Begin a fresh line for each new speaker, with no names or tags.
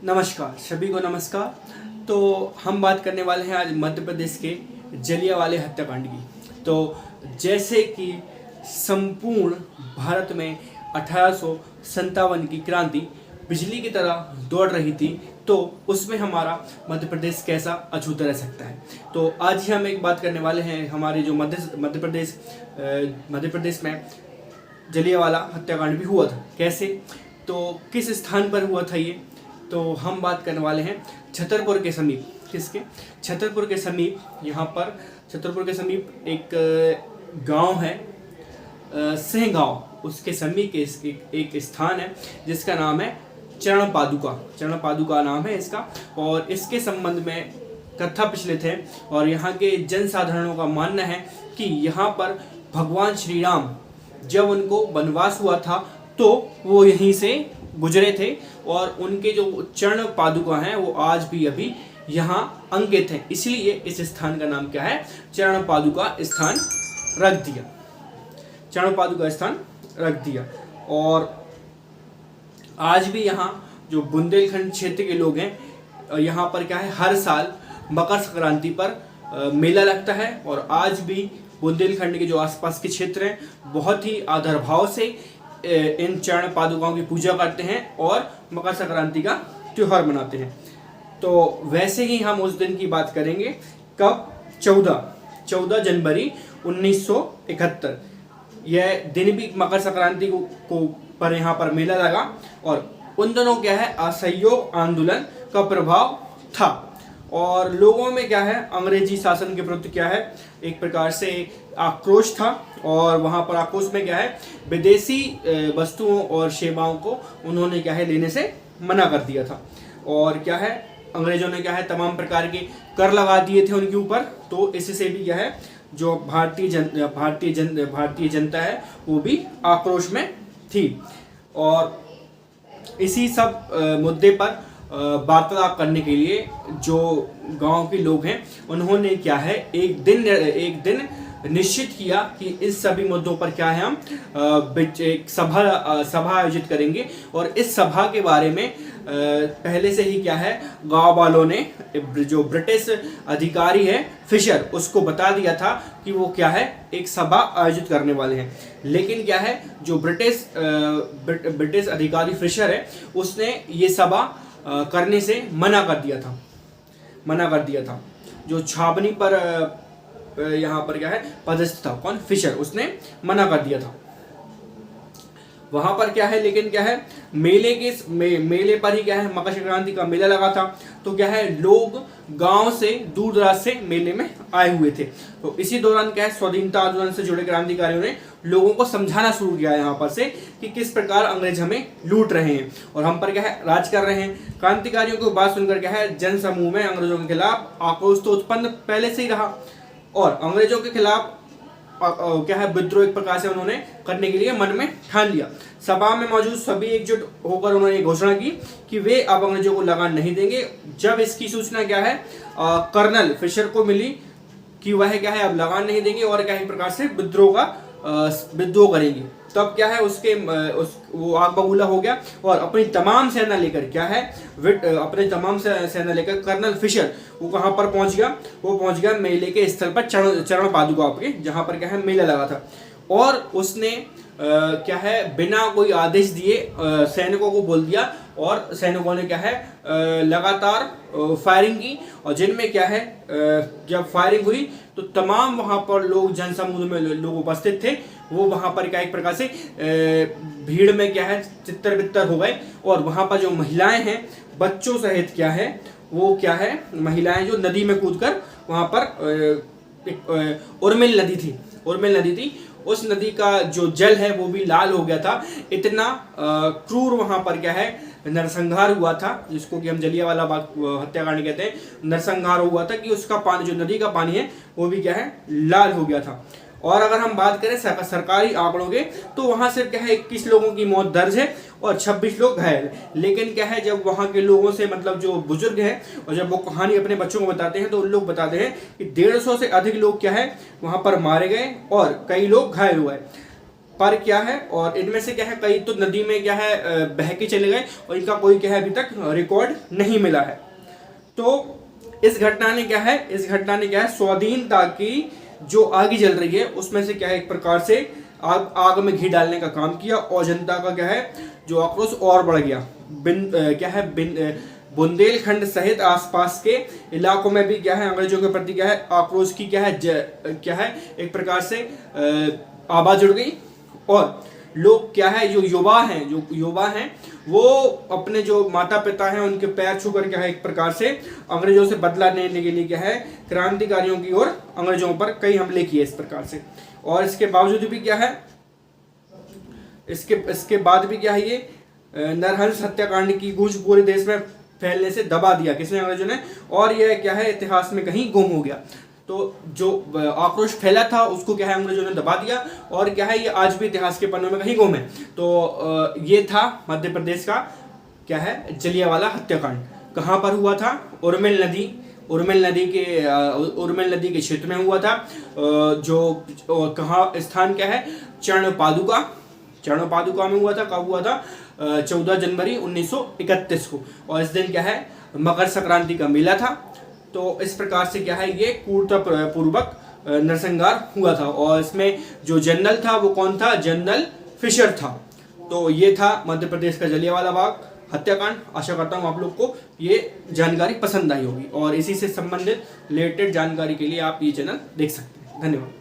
नमस्कार, सभी को नमस्कार। तो हम बात करने वाले हैं आज मध्य प्रदेश के जलियांवाला हत्याकांड की। तो जैसे कि संपूर्ण भारत में 1857 की क्रांति बिजली की तरह दौड़ रही थी, तो उसमें हमारा मध्य प्रदेश कैसा अछूता रह सकता है। तो आज ही हम एक बात करने वाले हैं हमारे जो मध्य प्रदेश में जलियांवाला हत्याकांड भी हुआ था, कैसे, तो किस स्थान पर हुआ था ये। तो हम बात करने वाले हैं छतरपुर के समीप। किसके? छतरपुर के समीप। यहाँ पर छतरपुर के समीप एक गांव है, सिंह गांव। उसके समीप एक स्थान है जिसका नाम है चरण पादुका। चरण पादुका नाम है इसका, और इसके संबंध में कथा प्रचलित है। और यहाँ के जनसाधारणों का मानना है कि यहाँ पर भगवान श्री राम जब उनको वनवास हुआ था तो वो यहीं से गुजरे थे, और उनके जो चरण पादुका हैं वो आज भी अभी यहाँ अंकित हैं। इसलिए इस स्थान का नाम क्या है? चरण पादुका स्थान रख दिया। चरण पादुका स्थान रख दिया। और आज भी यहाँ जो बुंदेलखंड क्षेत्र के लोग हैं, यहाँ पर क्या है, हर साल मकर संक्रांति पर मेला लगता है। और आज भी बुंदेलखंड के जो आसपास के क्षेत्र हैं बहुत ही आदर भाव से इन चरण पादुकाओं की पूजा करते हैं और मकर संक्रांति का त्योहार मनाते हैं। तो वैसे ही हम उस दिन की बात करेंगे, कब? 14 जनवरी 1971। यह दिन भी मकर संक्रांति को पर यहाँ पर मेला लगा। और उन दिनों क्या है, असहयोग आंदोलन का प्रभाव था। और लोगों में क्या है, अंग्रेजी शासन के प्रति क्या है, एक प्रकार से आक्रोश था। और वहाँ पर आक्रोश में क्या है, विदेशी वस्तुओं और सेवाओं को उन्होंने क्या है लेने से मना कर दिया था। और क्या है, अंग्रेजों ने क्या है तमाम प्रकार के कर लगा दिए थे उनके ऊपर। तो इससे भी क्या है, जो भारतीय जनता है वो भी आक्रोश में थी। और इसी सब मुद्दे पर वार्तालाप करने के लिए जो गांव के लोग हैं उन्होंने क्या है एक दिन निश्चित किया कि इस सभी मुद्दों पर क्या है, हम एक सभा आयोजित करेंगे। और इस सभा के बारे में पहले से ही क्या है, गांव वालों ने जो ब्रिटिश अधिकारी है फिशर, उसको बता दिया था कि वो क्या है एक सभा आयोजित करने वाले हैं। लेकिन क्या है, जो ब्रिटिश अधिकारी फिशर है उसने ये सभा करने से मना कर दिया था। जो छावनी पर यहाँ पर क्या है पदस्थ था, कौन? फिशर, उसने मना कर दिया था वहां पर क्या है। लेकिन क्या है, मेले पर ही क्या है, मकर संक्रांति का मेला लगा था। तो क्या है, लोग गांव से दूर दराज से मेले में आए हुए थे। तो इसी दौरान क्या है, स्वाधीनता आंदोलन से जुड़े क्रांतिकारियों ने लोगों को समझाना शुरू किया यहाँ पर से कि किस प्रकार अंग्रेज हमें लूट रहे हैं और हम पर क्या है राज कर रहे हैं। क्रांतिकारियों की बात सुनकर क्या है, जन समूह में अंग्रेजों के खिलाफ आक्रोश तो उत्पन्न पहले से ही रहा, और अंग्रेजों के खिलाफ क्या है विद्रोह एक प्रकार से उन्होंने करने के लिए मन में ठान लिया। सभा में मौजूद सभी एकजुट होकर उन्होंने घोषणा की कि वे अब अंग्रेजों को लगान नहीं देंगे। जब इसकी सूचना क्या है कर्नल फिशर को मिली कि वह क्या है अब लगान नहीं देंगे और क्या है प्रकार से विद्रोह करेंगे, तब क्या है वो आग बबूला हो गया। और अपनी तमाम सेना लेकर क्या है सेना लेकर कर्नल फिशर वो कहाँ पर पहुंच गया? वो पहुंच गया मेले के स्थल पर, चरण पादुका के, जहाँ पर क्या है मेला लगा था। और उसने क्या है बिना कोई आदेश दिए सैनिकों को बोल दिया, और सैनिकों ने क्या है लगातार फायरिंग की। और जिनमें क्या है जब फायरिंग हुई तो तमाम वहां पर लोग, जनसमूह में लोग उपस्थित थे, वो वहां पर क्या एक प्रकार से भीड़ में क्या है चित्तर बित्तर हो गए। और वहां पर जो महिलाएं हैं बच्चों सहित क्या है, वो क्या है महिलाएं जो नदी में कूदकर वहां पर उर्मिल नदी थी, उस नदी का जो जल है वो भी लाल हो गया था। इतना क्रूर वहां पर क्या है नरसंहार हुआ था, जिसको कि हम जलियांवाला बाग हत्याकांड कहते हैं। नरसंहार हुआ था कि उसका पानी, जो नदी का पानी है वो भी क्या है लाल हो गया था। और अगर हम बात करें सरकारी आंकड़ों के, तो वहां से क्या है 21 लोगों की मौत दर्ज है और 26 लोग घायल। लेकिन क्या है, जब वहां के लोगों से मतलब जो बुजुर्ग हैं और जब वो कहानी अपने बच्चों को बताते हैं, तो उन लोग बताते हैं कि 150 से अधिक लोग क्या है वहां पर मारे गए और कई लोग घायल हुए। पर क्या है, और इनमें से क्या है कई तो नदी में क्या है बह के चले गए और इनका कोई क्या है अभी तक रिकॉर्ड नहीं मिला है। तो इस घटना ने क्या है स्वाधीनता की जो आग जल रही है उसमें से क्या है एक प्रकार से आग में घी डालने का काम किया, और जनता का क्या है जो आक्रोश और बढ़ गया। बुंदेलखंड सहित आसपास के इलाकों में भी क्या है अंग्रेजों के प्रति क्या है आक्रोश की क्या है एक प्रकार से आवाज जुड़ गई। और लोग क्या है जो युवा हैं वो अपने जो माता पिता हैं उनके पैर छूकर क्या है एक प्रकार से अंग्रेजों से बदला लेने के लिए क्या है क्रांतिकारियों की ओर अंग्रेजों पर कई हमले किए इस प्रकार से। और इसके बावजूद भी क्या है इसके बाद भी क्या है ये नरहंस हत्याकांड की गूंज पूरे देश में फैलने से दबा दिया किसने, अंग्रेजों ने, और यह क्या है इतिहास में कहीं गुम हो गया। तो जो आक्रोश फैला था उसको क्या है अंग्रेजों ने दबा दिया, और क्या है ये आज भी इतिहास के पन्नों में कहीं गुम है। तो ये था मध्य प्रदेश का क्या है जलियांवाला हत्याकांड। कहाँ पर हुआ था? उर्मिल नदी के क्षेत्र में हुआ था। जो कहाँ स्थान क्या है चरणपादुका में हुआ था। कब हुआ था? 14 जनवरी 1931 को। और इस दिन क्या है मकर संक्रांति का मेला था। तो इस प्रकार से क्या है ये क्रूरता पूर्वक नरसंहार हुआ था, और इसमें जो जनरल था वो कौन था? जनरल फिशर था। तो ये था मध्य प्रदेश का जलियांवाला बाग हत्याकांड। आशा करता हूँ आप लोग को ये जानकारी पसंद आई होगी, और इसी से संबंधित रिलेटेड जानकारी के लिए आप ये चैनल देख सकते हैं। धन्यवाद।